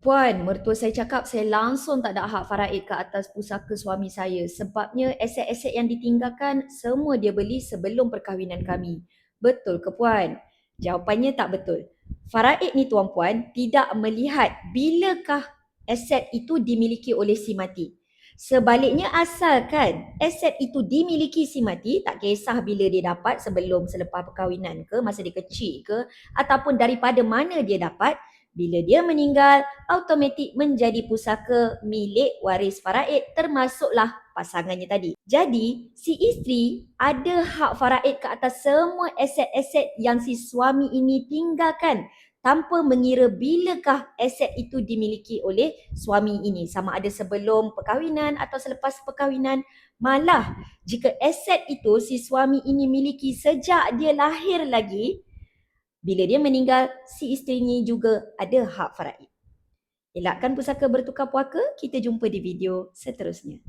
Puan, mertua saya cakap saya langsung tak ada hak faraid ke atas pusaka suami saya sebabnya aset-aset yang ditinggalkan semua dia beli sebelum perkahwinan kami. Betul ke Puan? Jawapannya tak betul. Faraid ni Tuan Puan tidak melihat bilakah aset itu dimiliki oleh si mati. Sebaliknya asalkan aset itu dimiliki si mati, tak kisah bila dia dapat sebelum selepas perkahwinan ke, masa dia kecil ke, ataupun daripada mana dia dapat, bila dia meninggal, automatik menjadi pusaka milik waris faraid termasuklah pasangannya tadi. Jadi, si isteri ada hak faraid ke atas semua aset-aset yang si suami ini tinggalkan tanpa mengira bilakah aset itu dimiliki oleh suami ini, sama ada sebelum perkahwinan atau selepas perkahwinan. Malah jika aset itu si suami ini miliki sejak dia lahir lagi, bila dia meninggal, si isterinya juga ada hak faraid. Elakkan pusaka bertukar puaka, kita jumpa di video seterusnya.